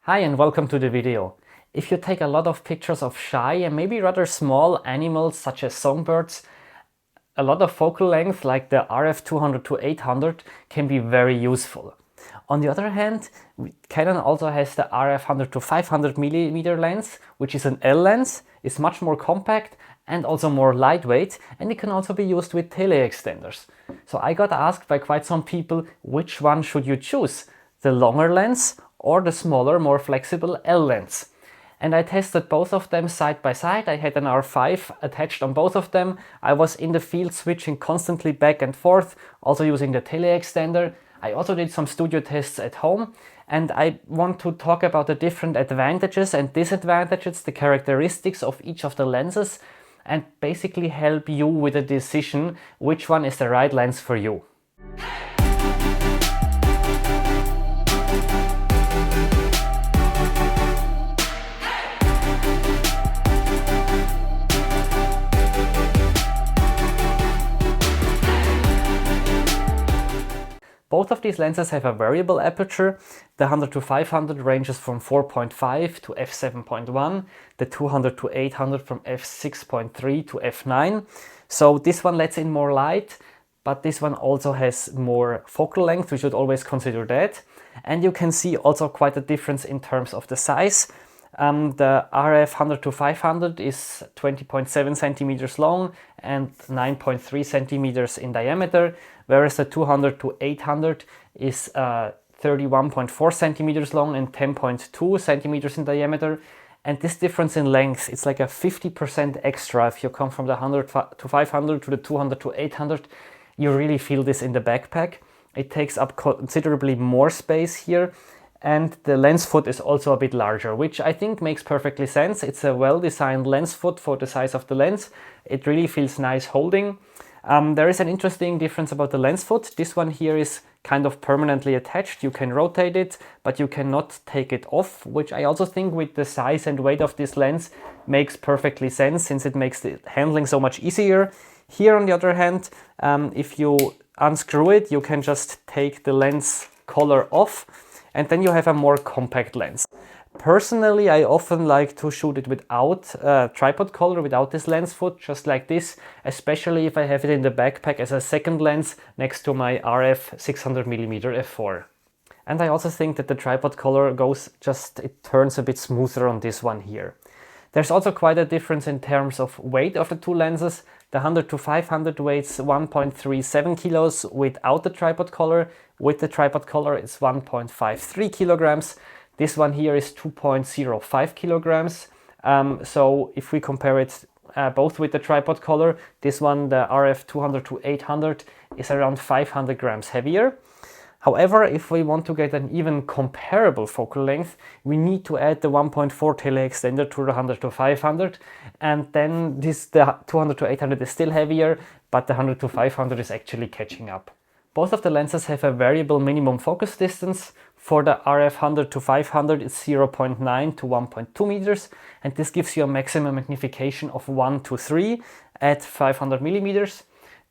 Hi and welcome to the video. If you take a lot of pictures of shy and maybe rather small animals such as songbirds, a lot of focal length like the RF200-800 can be very useful. On the other hand, Canon also has the RF100-500 mm lens, which is an L lens, is much more compact and also more lightweight, and it can also be used with tele-extenders. So I got asked by quite some people, which one should you choose? The longer lens or the smaller, more flexible L lens. And I tested both of them side by side. I had an R5 attached on both of them. I was in the field switching constantly back and forth, also using the tele-extender. I also did some studio tests at home, and I want to talk about the different advantages and disadvantages, the characteristics of each of the lenses, and basically help you with a decision which one is the right lens for you. Both of these lenses have a variable aperture. The 100-500 ranges from 4.5 to f7.1, the 200-800 from f6.3 to f9. So this one lets in more light, but this one also has more focal length. We should always consider that. And you can see also quite a difference in terms of the size. The RF100-500 is 20.7 centimeters long and 9.3 centimeters in diameter, whereas the 200-800 is 31.4 centimeters long and 10.2 centimeters in diameter. And this difference in length, it's like a 50% extra. If you come from the 100-500 to the 200-800, you really feel this in the backpack. It takes up considerably more space here. And the lens foot is also a bit larger, which I think makes perfectly sense. It's a well-designed lens foot for the size of the lens. It really feels nice holding. There is an interesting difference about the lens foot. This one here is kind of permanently attached. You can rotate it, but you cannot take it off, which I also think with the size and weight of this lens makes perfectly sense, since it makes the handling so much easier. Here, on the other hand, if you unscrew it, you can just take the lens collar off, and then you have a more compact lens. Personally, I often like to shoot it without tripod collar, without this lens foot, just like this, especially if I have it in the backpack as a second lens next to my RF 600mm f4. And I also think that the tripod collar it turns a bit smoother on this one here. There's also quite a difference in terms of weight of the two lenses. The 100-500 weighs 1.37 kilos without the tripod collar. With the tripod collar, it's 1.53 kilograms. This one here is 2.05 kilograms. So if we compare it both with the tripod collar, this one, the RF200-800, is around 500 grams heavier. However, if we want to get an even comparable focal length, we need to add the 1.4 tele-extender to the 100-500, and then the 200-800 is still heavier, but the 100-500 is actually catching up. Both of the lenses have a variable minimum focus distance. For the RF100-500, it's 0.9 to 1.2 meters, and this gives you a maximum magnification of 1 to 3 at 500 millimeters.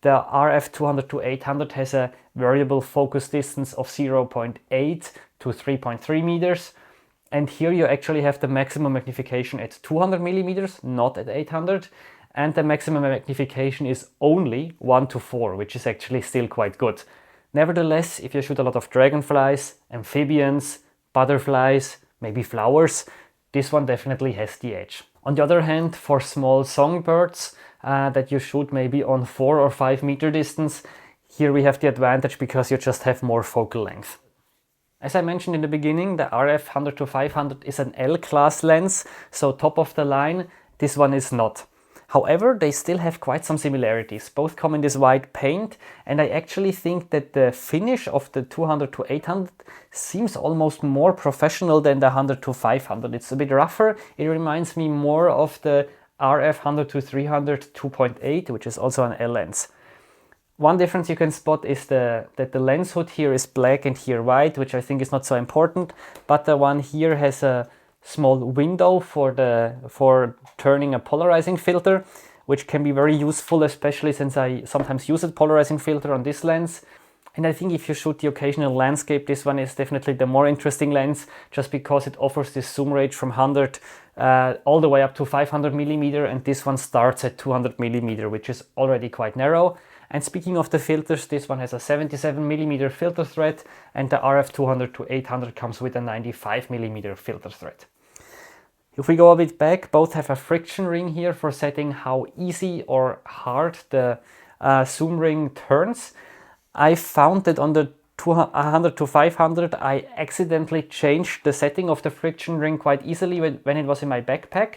The RF200-800 has a variable focus distance of 0.8 to 3.3 meters. And here you actually have the maximum magnification at 200 millimeters, not at 800. And the maximum magnification is only 1 to 4, which is actually still quite good. Nevertheless, if you shoot a lot of dragonflies, amphibians, butterflies, maybe flowers, this one definitely has the edge. On the other hand, for small songbirds that you shoot maybe on 4 or 5 meter distance, here we have the advantage because you just have more focal length. As I mentioned in the beginning, the RF100-500 is an L-class lens, so top of the line. This one is not. However, they still have quite some similarities. Both come in this white paint, and I actually think that the finish of the 200-800 seems almost more professional than the 100-500. It's a bit rougher. It reminds me more of the RF100-300 2.8, which is also an L lens. One difference you can spot is that the lens hood here is black and here white, which I think is not so important, but the one here has a small window for turning a polarizing filter, which can be very useful, especially since I sometimes use a polarizing filter on this lens. And I think if you shoot the occasional landscape, this one is definitely the more interesting lens, just because it offers this zoom range from 100 all the way up to 500 millimeter, and this one starts at 200 millimeter, which is already quite narrow. And speaking of the filters, this one has a 77 millimeter filter thread, and the RF200-800 comes with a 95 millimeter filter thread. If we go a bit back, both have a friction ring here for setting how easy or hard the zoom ring turns. I found that on the 100-500 I accidentally changed the setting of the friction ring quite easily when it was in my backpack.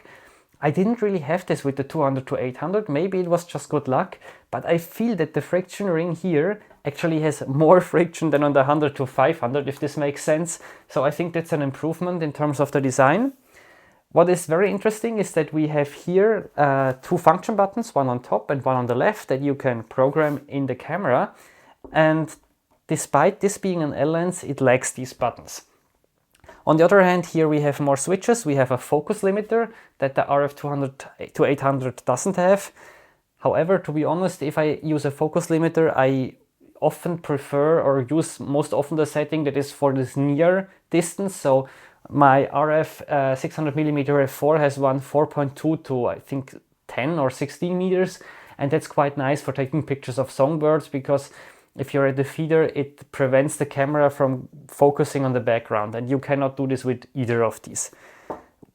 I didn't really have this with the 200-800, maybe it was just good luck, but I feel that the friction ring here actually has more friction than on the 100-500, if this makes sense. So I think that's an improvement in terms of the design. What is very interesting is that we have here two function buttons, one on top and one on the left, that you can program in the camera. And despite this being an L lens, it lacks these buttons. On the other hand, here we have more switches. We have a focus limiter that the RF200-800 doesn't have. However, to be honest, if I use a focus limiter, I often prefer or use most often the setting that is for this near distance. So my RF 600mm f4 has one 4.2 to I think 10 or 16 meters, and that's quite nice for taking pictures of songbirds, because if you're at the feeder, it prevents the camera from focusing on the background, and you cannot do this with either of these.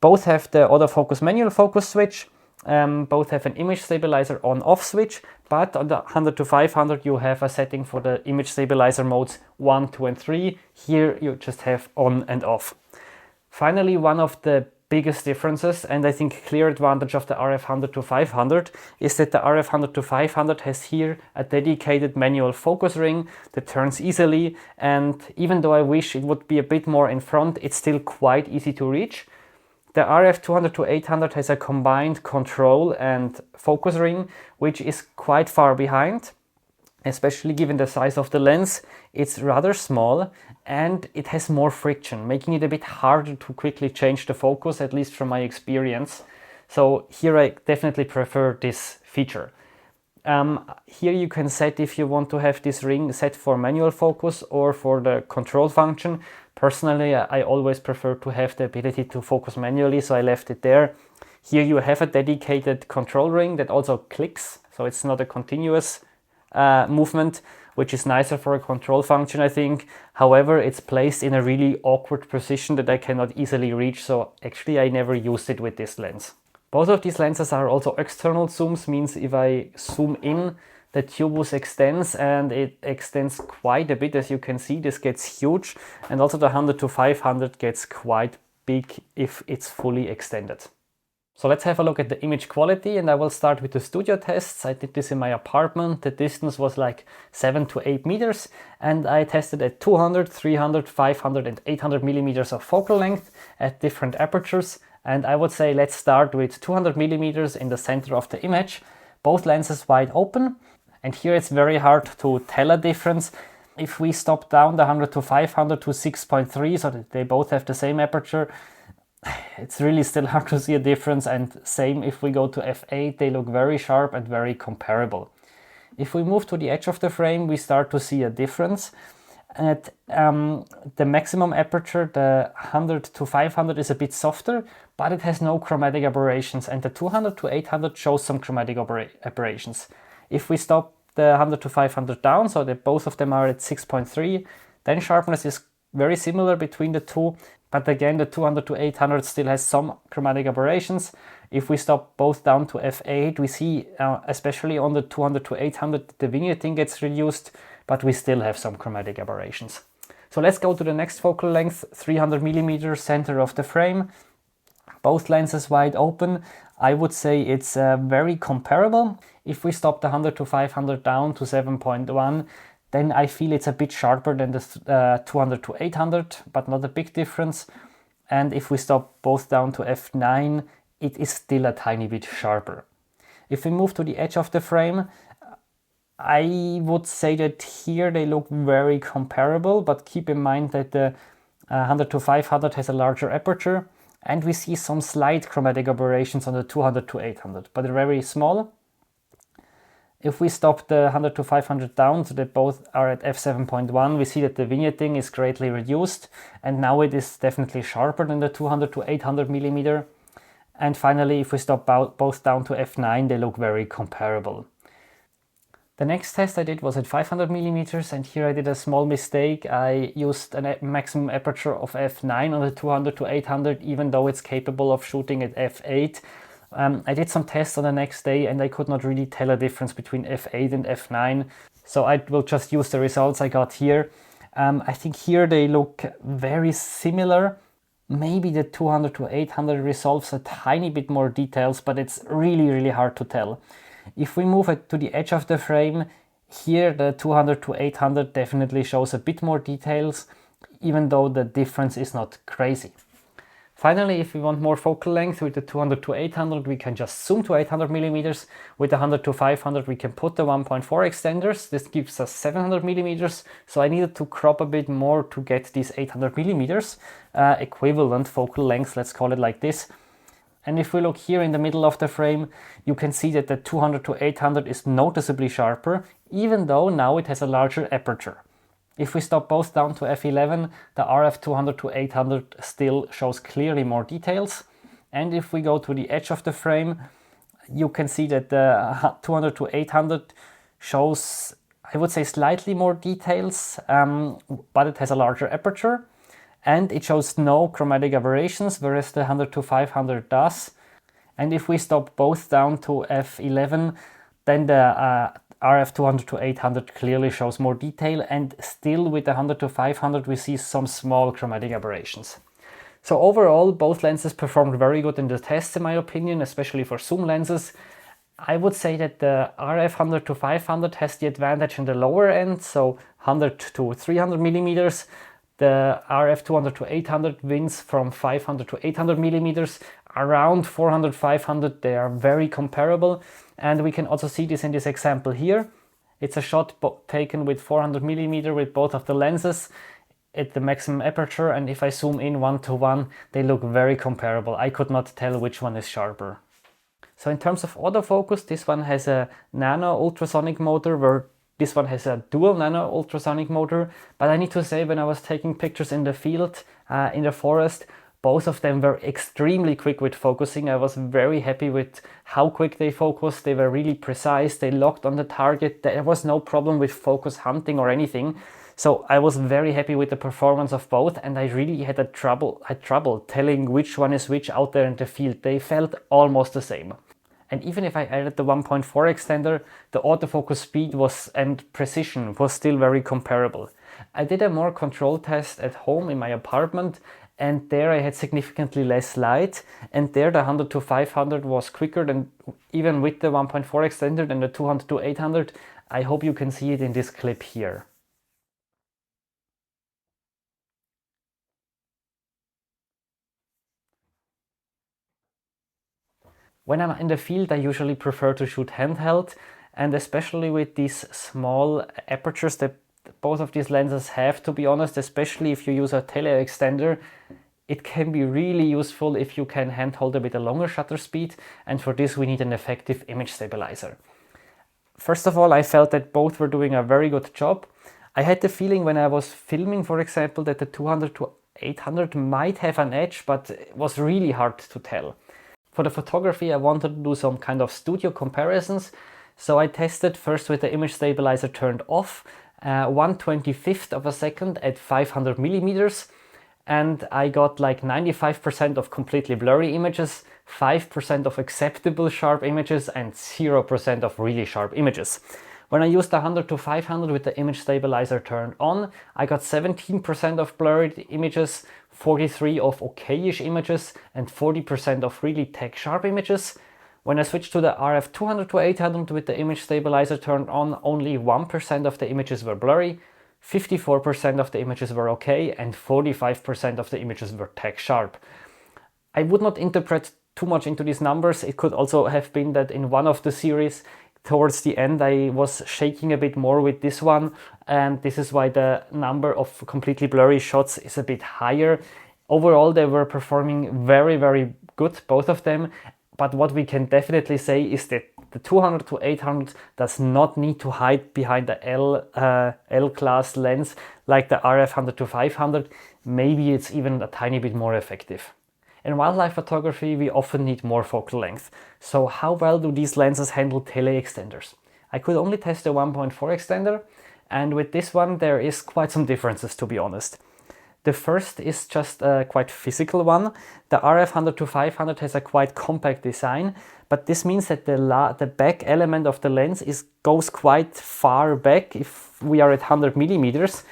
Both have the autofocus manual focus switch, both have an image stabilizer on-off switch, but on the 100-500 you have a setting for the image stabilizer modes 1, 2 and 3. Here you just have on and off. Finally, one of the biggest differences, and I think clear advantage of the RF100-500, is that the RF100-500 has here a dedicated manual focus ring that turns easily, and even though I wish it would be a bit more in front, it's still quite easy to reach. The RF200-800 has a combined control and focus ring, which is quite far behind, especially given the size of the lens. It's rather small and it has more friction, making it a bit harder to quickly change the focus, at least from my experience. So here I definitely prefer this feature. Here you can set if you want to have this ring set for manual focus or for the control function. Personally, I always prefer to have the ability to focus manually, so I left it there. Here you have a dedicated control ring that also clicks, so it's not a continuous movement, which is nicer for a control function, I think. However, it's placed in a really awkward position that I cannot easily reach, so actually I never used it with this lens. Both of these lenses are also external zooms, means if I zoom in, the tubus extends, and it extends quite a bit. As you can see, this gets huge, and also the 100-500 gets quite big if it's fully extended. So let's have a look at the image quality, and I will start with the studio tests. I did this in my apartment. The distance was like 7 to 8 meters, and I tested at 200, 300, 500 and 800 millimeters of focal length at different apertures. And I would say let's start with 200 millimeters in the center of the image, both lenses wide open. And here it's very hard to tell a difference. If we stop down the 100-500 to 6.3, so that they both have the same aperture, it's really still hard to see a difference. And same if we go to f8, they look very sharp and very comparable. If we move to the edge of the frame, we start to see a difference. At the maximum aperture, the 100-500 is a bit softer, but it has no chromatic aberrations, and the 200-800 shows some chromatic aberrations. If we stop the 100-500 down, so that both of them are at 6.3, then sharpness is very similar between the two, but again the 200-800 still has some chromatic aberrations. If we stop both down to f8, we see, especially on the 200-800, the vignetting gets reduced, but we still have some chromatic aberrations. So let's go to the next focal length, 300 millimeters, center of the frame. Both lenses wide open. I would say it's very comparable. If we stop the 100-500 down to 7.1, then I feel it's a bit sharper than the 200-800, but not a big difference. And if we stop both down to f9, it is still a tiny bit sharper. If we move to the edge of the frame, I would say that here they look very comparable, but keep in mind that the 100-500 has a larger aperture, and we see some slight chromatic aberrations on the 200-800, but very small. If we stop the 100-500 down so that both are at f7.1, we see that the vignetting is greatly reduced, and now it is definitely sharper than the 200-800 millimeter. And finally, if we stop both down to f9, they look very comparable. The next test I did was at 500 millimeters, and here I did a small mistake. I used a maximum aperture of f9 on the 200-800, even though it's capable of shooting at f8. I did some tests on the next day and I could not really tell a difference between f8 and f9, so I will just use the results I got here. I think here they look very similar. Maybe the 200-800 resolves a tiny bit more details, but it's really hard to tell. If we move it to the edge of the frame, here the 200-800 definitely shows a bit more details, even though the difference is not crazy. Finally, if we want more focal length with the 200-800, we can just zoom to 800 millimeters. With the 100-500, we can put the 1.4 extenders. This gives us 700 millimeters. So I needed to crop a bit more to get these 800 millimeters equivalent focal length, let's call it like this. And if we look here in the middle of the frame, you can see that the 200-800 is noticeably sharper, even though now it has a larger aperture. If we stop both down to f11, the RF200-800 still shows clearly more details. And if we go to the edge of the frame, you can see that the 200-800 shows, I would say, slightly more details, but it has a larger aperture. And it shows no chromatic aberrations, whereas the 100-500 does. And if we stop both down to f11, then the RF200-800 clearly shows more detail, and still with the 100-500 we see some small chromatic aberrations. So overall, both lenses performed very good in the tests in my opinion, especially for zoom lenses. I would say that the RF100-500 has the advantage in the lower end, so 100-300 millimeters. The RF200-800 wins from 500-800 millimeters. Around 400-500 they are very comparable, and we can also see this in this example here. It's a shot taken with 400 millimeter with both of the lenses at the maximum aperture, and if I zoom in 1:1, they look very comparable. I could not tell which one is sharper. So in terms of autofocus, this one has a nano ultrasonic motor, where this one has a dual nano ultrasonic motor. But I need to say, when I was taking pictures in the field, in the forest, both of them were extremely quick with focusing. I was very happy with how quick they focused. They were really precise. They locked on the target. There was no problem with focus hunting or anything. So I was very happy with the performance of both, and I really had trouble telling which one is which out there in the field. They felt almost the same. And even if I added the 1.4 extender, the autofocus speed and precision was still very comparable. I did a more controlled test at home in my apartment, and there I had significantly less light, and there the 100-500 was quicker than even with the 1.4 extender than the 200-800. I hope you can see it in this clip here. When I'm in the field, I usually prefer to shoot handheld, and especially with these small apertures that both of these lenses have, to be honest, especially if you use a tele extender, it can be really useful if you can handhold a bit a longer shutter speed, and for this we need an effective image stabilizer. First of all, I felt that both were doing a very good job. I had the feeling when I was filming, for example, that the 200-800 might have an edge, but it was really hard to tell. For the photography, I wanted to do some kind of studio comparisons, so I tested first with the image stabilizer turned off, 1/25 of a second at 500 millimeters, and I got like 95% of completely blurry images, 5% of acceptable sharp images, and 0% of really sharp images. When I used the 100-500 with the image stabilizer turned on, I got 17% of blurred images, 43% of okayish images, and 40% of really tech sharp images. When I switched to the RF200-800 with the image stabilizer turned on, only 1% of the images were blurry, 54% of the images were okay, and 45% of the images were tech sharp. I would not interpret too much into these numbers. It could also have been that in one of the series, towards the end, I was shaking a bit more with this one, and this is why the number of completely blurry shots is a bit higher. Overall, they were performing very good, both of them, but what we can definitely say is that The 200-800 does not need to hide behind the L-class lens like the RF100-500. Maybe it's even a tiny bit more effective. In wildlife photography, we often need more focal length. So how well do these lenses handle tele-extenders? I could only test the 1.4 extender, and with this one there is quite some differences, to be honest. The first is just a quite physical one. The RF100-500 has a quite compact design, but this means that the back element of the lens goes quite far back. If we are at 100 millimeters,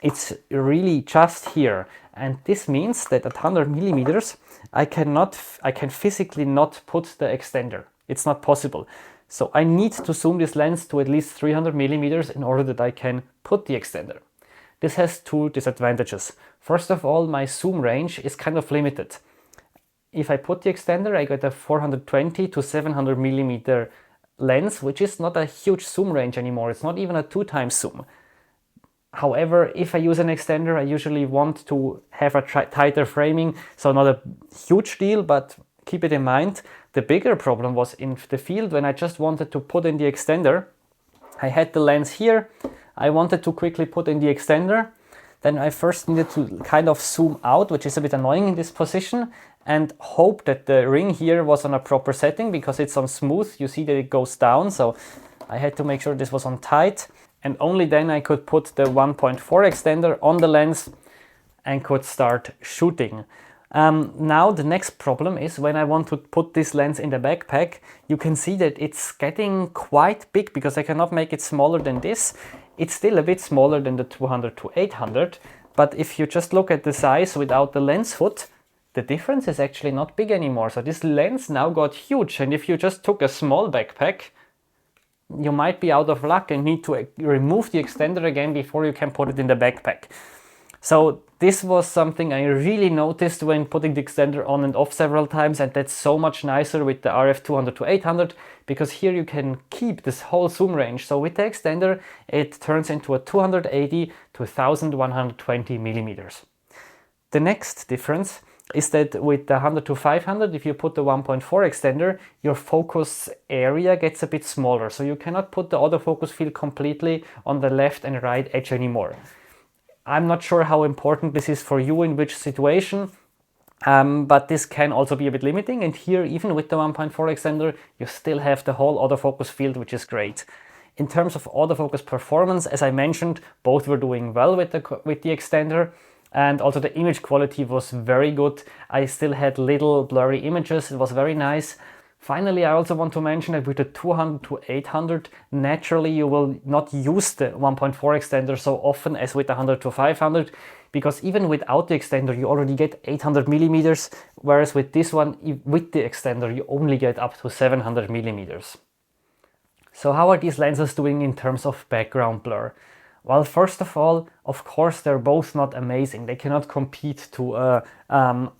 it's really just here. And this means that at 100 millimeters, I can physically not put the extender. It's not possible. So I need to zoom this lens to at least 300 millimeters in order that I can put the extender. This has two disadvantages. First of all, my zoom range is kind of limited. If I put the extender, I get a 420 to 700 millimeter lens, which is not a huge zoom range anymore. It's not even a 2x zoom. However, if I use an extender, I usually want to have a tighter framing, so not a huge deal, but keep it in mind. The bigger problem was in the field when I just wanted to put in the extender. I had the lens here. I wanted to quickly put in the extender. Then I first needed to kind of zoom out, which is a bit annoying in this position, and hope that the ring here was on a proper setting because it's on smooth. You see that it goes down, so I had to make sure this was on tight. And only then I could put the 1.4 extender on the lens and could start shooting. Now the next problem is when I want to put this lens in the backpack, you can see that it's getting quite big because I cannot make it smaller than this. It's still a bit smaller than the 200-800, but if you just look at the size without the lens foot, the difference is actually not big anymore. So this lens now got huge, and if you just took a small backpack, you might be out of luck and need to remove the extender again before you can put it in the backpack. So this was something I really noticed when putting the extender on and off several times, and that's so much nicer with the RF200-800 because here you can keep this whole zoom range. So with the extender, it turns into a 280 to 1120 millimeters. The next difference is that with the 100-500, if you put the 1.4 extender, your focus area gets a bit smaller. So you cannot put the autofocus field completely on the left and right edge anymore. I'm not sure how important this is for you in which situation, but this can also be a bit limiting. And here, even with the 1.4 extender, you still have the whole autofocus field, which is great. In terms of autofocus performance, as I mentioned, both were doing well with the extender. And also the image quality was very good. I still had little blurry images. It was very nice. Finally, I also want to mention that with the 200-800, naturally you will not use the 1.4 extender so often as with the 100-500, because even without the extender, you already get 800 millimeters, whereas with this one, with the extender, you only get up to 700 millimeters. So how are these lenses doing in terms of background blur? Well, first of all, of course, they're both not amazing. They cannot compete to a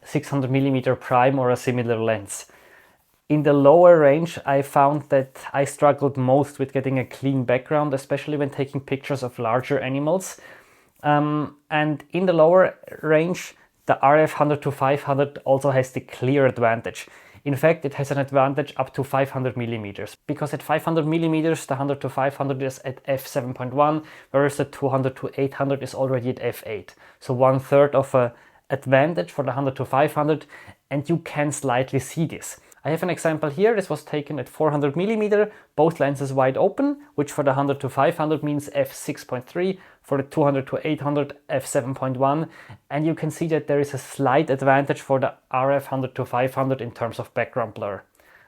600 millimeter prime or a similar lens. In the lower range, I found that I struggled most with getting a clean background, especially when taking pictures of larger animals. And in the lower range, the RF100-500 also has the clear advantage. In fact, it has an advantage up to 500 millimeters, because at 500 millimeters, the 100-500 is at f7.1, whereas the 200-800 is already at f8. So 1/3 of an advantage for the 100-500, and you can slightly see this. I have an example here. This was taken at 400 millimeter, both lenses wide open, which for the 100-500 means f6.3, for the 200-800 f7.1, and you can see that there is a slight advantage for the RF100-500 in terms of background blur.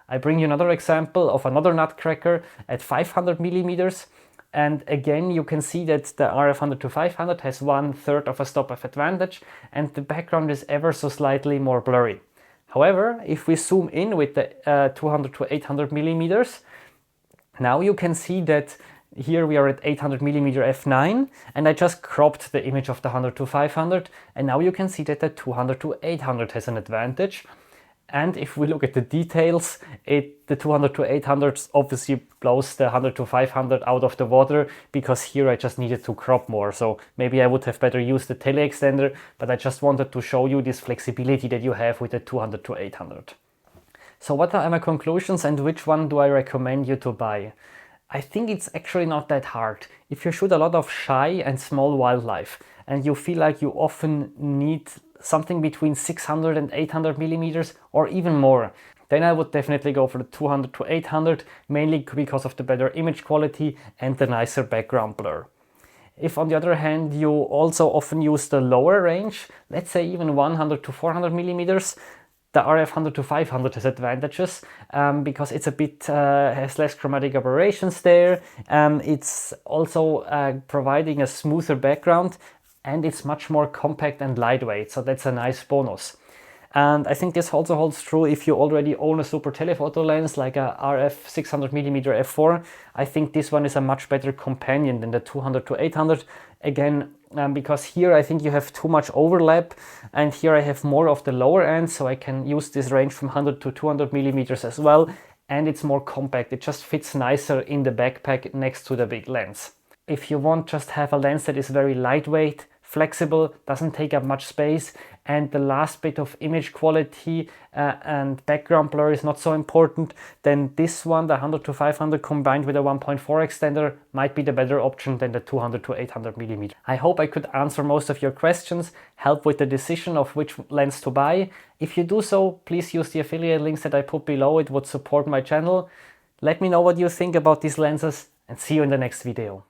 I bring you another example of another nutcracker at 500 millimeters, and again you can see that the RF100-500 has 1/3 of a stop of advantage, and the background is ever so slightly more blurry. However, if we zoom in with the 200-800 millimeters, now you can see that here we are at 800 millimeter f9, and I just cropped the image of the 100-500, and now you can see that the 200-800 has an advantage. And if we look at the details, the 200-800 obviously blows the 100-500 out of the water, because here I just needed to crop more. So maybe I would have better used the tele extender, but I just wanted to show you this flexibility that you have with the 200-800. So what are my conclusions and which one do I recommend you to buy? I think it's actually not that hard. If you shoot a lot of shy and small wildlife and you feel like you often need something between 600 and 800 millimeters or even more, then I would definitely go for the 200 to 800, mainly because of the better image quality and the nicer background blur. If on the other hand you also often use the lower range, let's say even 100 to 400 millimeters, the RF100-500 has advantages because it's a bit has less chromatic aberrations there. It's also providing a smoother background and it's much more compact and lightweight, so that's a nice bonus. And I think this also holds true if you already own a super telephoto lens like a RF 600mm f4. I think this one is a much better companion than the 200 to 800. Again, because here I think you have too much overlap and here I have more of the lower end, so I can use this range from 100 to 200 millimeters as well, and it's more compact. It just fits nicer in the backpack next to the big lens. If you want just have a lens that is very lightweight, flexible, doesn't take up much space, and the last bit of image quality and background blur is not so important, then this one, the 100 to 500 combined with a 1.4 extender, might be the better option than the 200 to 800 millimeter. I hope I could answer most of your questions, help with the decision of which lens to buy. If you do so, please use the affiliate links that I put below. It would support my channel. Let me know what you think about these lenses and see you in the next video.